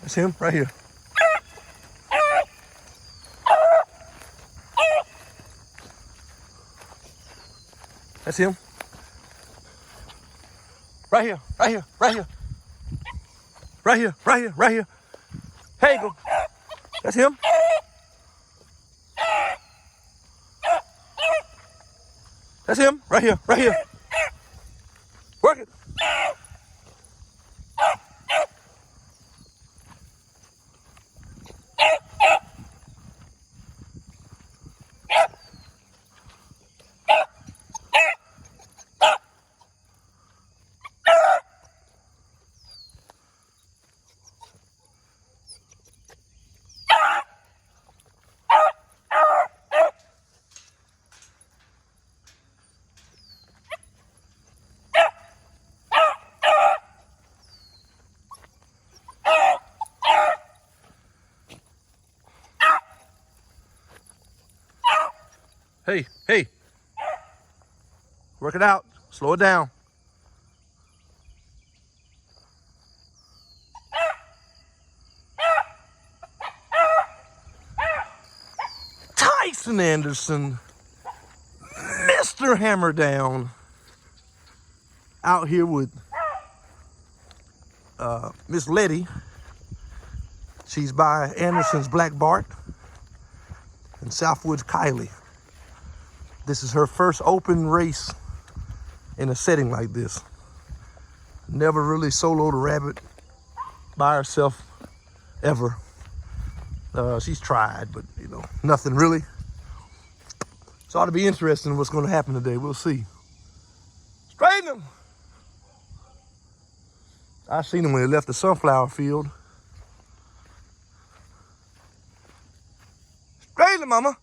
That's him right here. That's him. Right here, right here, right here. Right here, right here, right here. Hey, go. That's him. That's him, right here, right here. Work it. Hey, hey. Work it out. Slow it down. Tyson Anderson, Mr. Hammer Down, out here with Miss Letty. She's by Anderson's Black Bart and Southwood's Kylie. This is her first open race in a setting like this. Never really soloed a rabbit by herself, ever. She's tried, but you know, nothing really. So it ought to be interesting what's gonna happen today. We'll see. Straighten them. I seen him when he left the sunflower field. Straighten them, mama.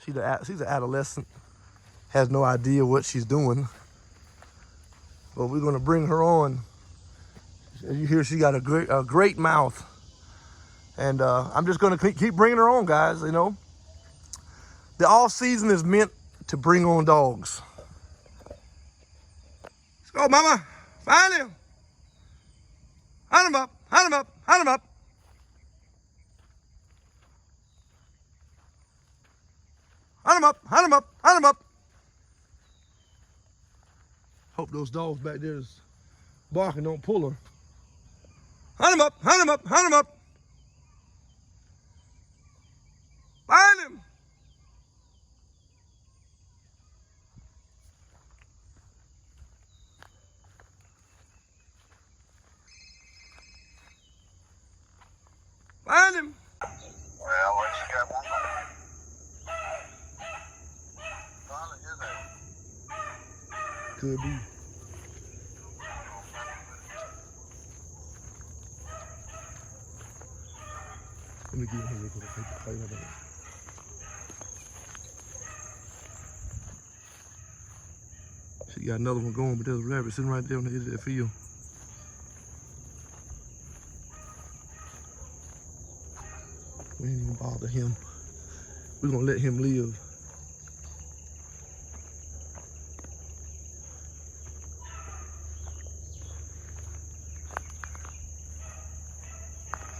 She's an adolescent, has no idea what she's doing. But we're gonna bring her on. As you hear, she got a great mouth. And I'm just gonna keep bringing her on, guys, you know. The off season is meant to bring on dogs. Let's go, mama, find him. Hunt him up, hunt him up, hunt him up. Hunt him up, hunt him up, hunt him up. Hope those dogs back there is barking, don't pull her. Hunt him up, hunt him up, hunt him up. Find him. Find him. Well, what you got one more? Could be. Let me get him real quick. She got another one going, but there's a rabbit sitting right there on the edge of that field. We ain't even bother him. We're gonna let him live.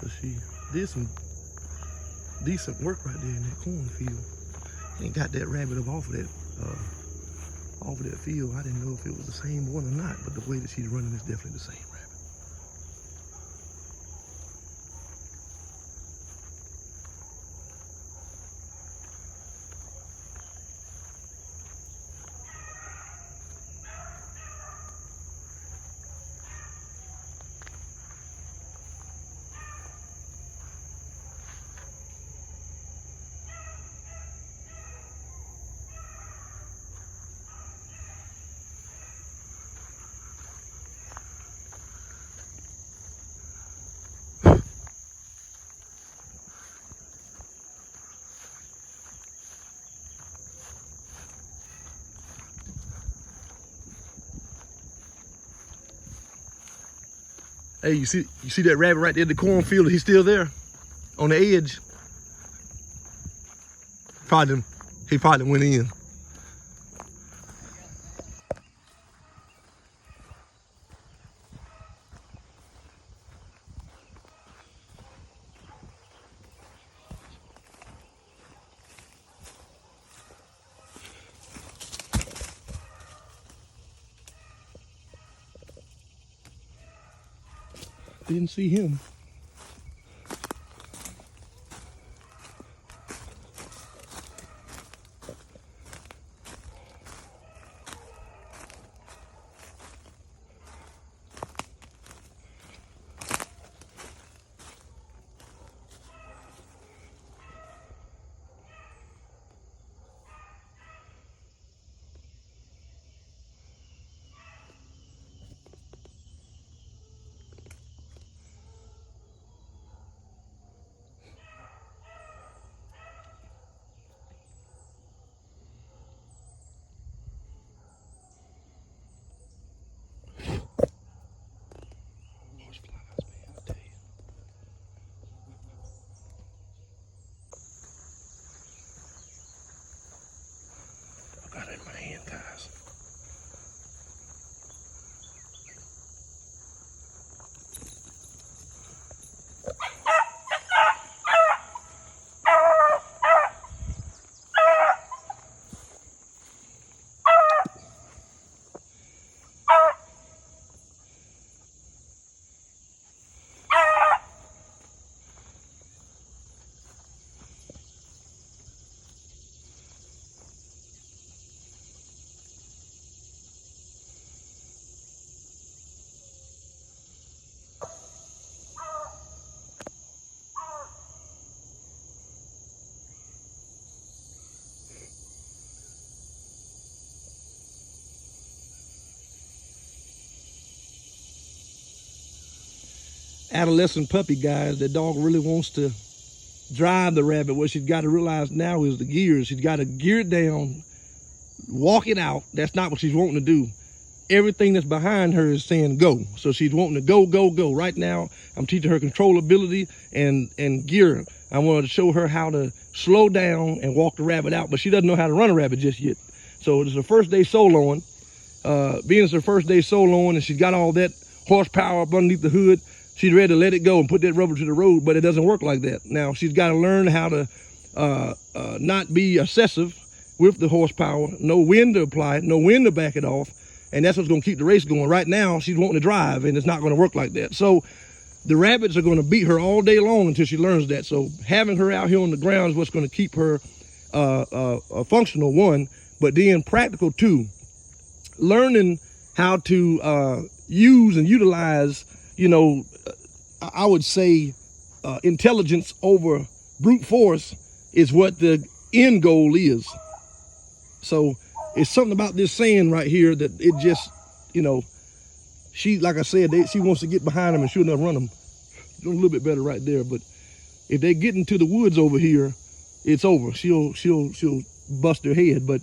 So she did some decent work right there in that cornfield. And got that rabbit up off of that field. I didn't know if it was the same one or not, but the way that she's running is definitely the same rabbit. Hey, you see that rabbit right there in the cornfield? He's still there on the edge. He probably went in. Didn't see him. Adolescent puppy, guys, that dog really wants to drive the rabbit. What she's got to realize now is the gears. She's got to gear it down, walk it out. That's not what she's wanting to do. Everything that's behind her is saying go. So she's wanting to go, go, go. Right now, I'm teaching her controllability and gear. I wanted to show her how to slow down and walk the rabbit out, but she doesn't know how to run a rabbit just yet. So it's her first day soloing. Being it's her first day soloing and she's got all that horsepower up underneath the hood, she's ready to let it go and put that rubber to the road, but it doesn't work like that. Now, she's got to learn how to not be excessive with the horsepower, know when to apply it, know when to back it off, and that's what's going to keep the race going. Right now, she's wanting to drive, and it's not going to work like that. So the rabbits are going to beat her all day long until she learns that. So having her out here on the ground is what's going to keep her functional, one, but then practical, two. Learning how to use and utilize, I would say intelligence over brute force is what the end goal is. So it's something about this saying right here that it just, she, like I said, she wants to get behind them and sure enough run them. Doing a little bit better right there, but if they get into the woods over here, it's over. She'll bust her head, but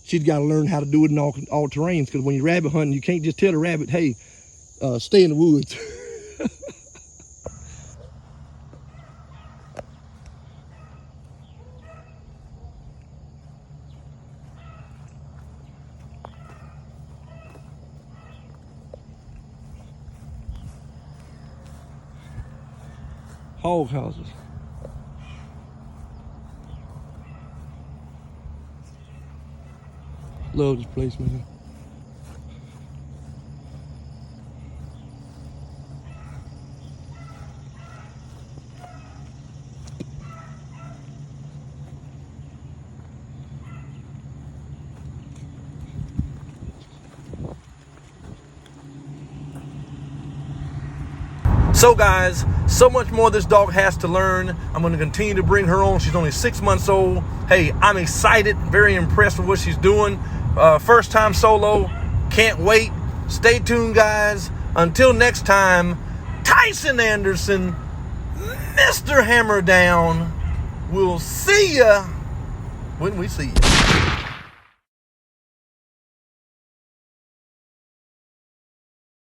she's got to learn how to do it in all terrains, because when you're rabbit hunting, you can't just tell the rabbit, hey, stay in the woods. Hog houses. Love this place, man. So guys, so much more this dog has to learn. I'm going to continue to bring her on. She's only 6 months old. Hey, I'm excited, very impressed with what she's doing. First time solo, can't wait. Stay tuned, guys. Until next time, Tyson Anderson, Mr. Hammer Down. We'll see ya when we see you.